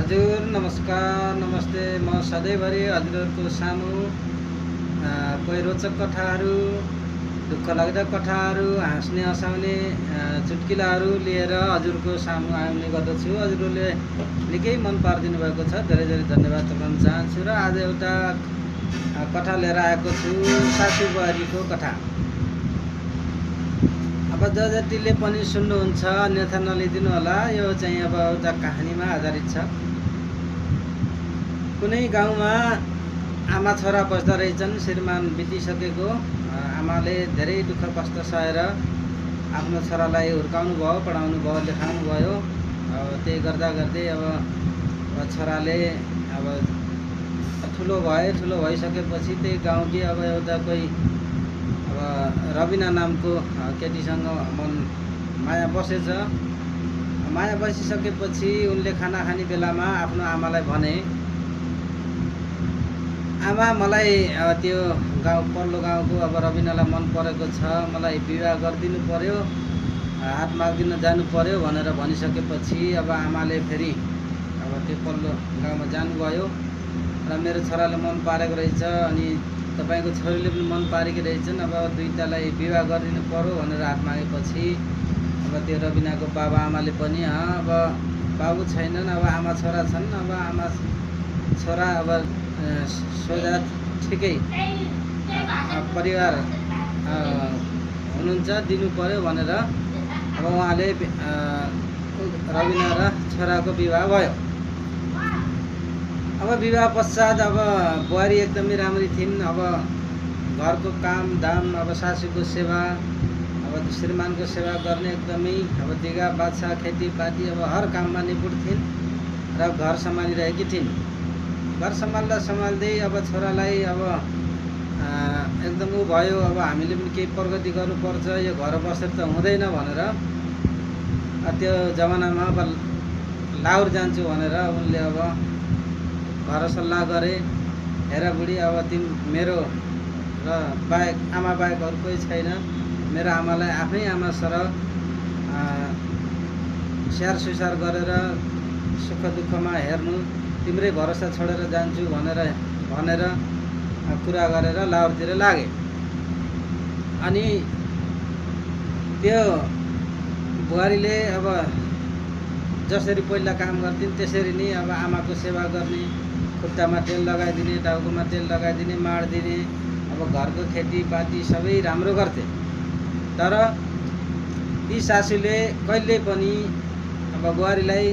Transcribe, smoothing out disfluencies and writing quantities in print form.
हजुर नमस्कार नमस्ते। म सधैँभरि हजुरहरूको सामु कोही रोचक कथाहरू, दुःख लाग्दा कथाहरू, हाँस्ने हँसाउने चुटकिलाहरू लिएर हजुरको सामु आउने गर्दछु। हजुरहरूले निकै मन पारिदिनु भएको छ, धेरै धेरै धन्यवाद चढाउन चाहन्छु। र आज एउटा कथा लिएर आएको छु, सासू बुहारीको कथा। अब जतिले पनि सुन्नुहुन्छ अन्यथा नलिदिनु होला। यो चाहिँ अब एउटा कहानीमा आधारित छ। कुनै गाउँमा आमा छोरा बस्दा रहेछन्। श्रीमान बितिसकेको आमाले धेरै दुःख कष्ट सहेर आफ्नो छोरालाई हुर्काउनु भयो, पढाउनु भयो, लेखाउनु भयो। त्यही गर्दा गर्दै अब छोराले अब ठुलो भइसकेपछि त्यही गाउँकी अब एउटा कोही अब रबिना नामको केटीसँग माया बसेछ। माया बसिसकेपछि उनले खाना खाने बेलामा आफ्नो आमालाई भने, आमा मलाई त्यो गाउँ पल्लो गाउँको अब रबिनालाई मन परेको छ, मलाई विवाह गरिदिनु पर्यो, हात माग्दिन जानु पर्यो भनेर भनिसकेपछि अब आमाले फेरि अब त्यो पल्लो गाउँमा जानुभयो र मेरो छोराले मन पारेको रहेछ, अनि तपाईँको छोरीले पनि मन पारेकी रहेछन्, अब दुईटालाई विवाह गरिदिनु पर्यो भनेर हात मागेपछि अब त्यो रबिनाको बाबा आमाले पनि अब बाबु छैनन्, अब आमा छोरा छन्, अब आमा छोरा अब सोझा ठिकै परिवार हुनुहुन्छ, दिनु पर्यो भनेर अब उहाँले रबिना र छोराको विवाह भयो। अब विवाह पश्चात अब बुहारी एकदमै राम्री थिइन्। अब घरको काम धाम, अब सासूको सेवा, अब श्रीमानको सेवा गर्ने एकदमै अब दिगा बाछा खेतीपाती अब हर काममा निपुण थिइन् र घर सम्हालिरहेकी थिइन्। घर सम्हाल्दै अब छोरालाई अब एकदम ऊ भयो, अब हामीले पनि केही प्रगति गर्नुपर्छ, यो घर बसेर त हुँदैन भनेर त्यो जमानामा अब लाहुर जान्छु भनेर उनले अब घर सल्लाह गरे, हेर बुढी अब मेरो र बाहेक आमा बाहेक अरू कोही छैन, मेरो आमालाई आफ्नै आमा सरह स्याहार सुसार गरेर सुख दुःखमा हेर्नु, तिम्रै भरोसा छोडेर जान्छु भनेर कुरा गरेर लाहुरतिर लागे। अनि त्यो बुहारीले अब जसरी पहिला काम गर्थिन् त्यसरी नै अब आमाको सेवा गर्ने, खुट्टामा तेल लगाइदिने, टाउकोमा तेल लगाइदिने, माड्दिने, अब घरको खेतीपाती सबै राम्रो गर्थे। तर ती सासूले कहिल्यै पनि अब बुहारीलाई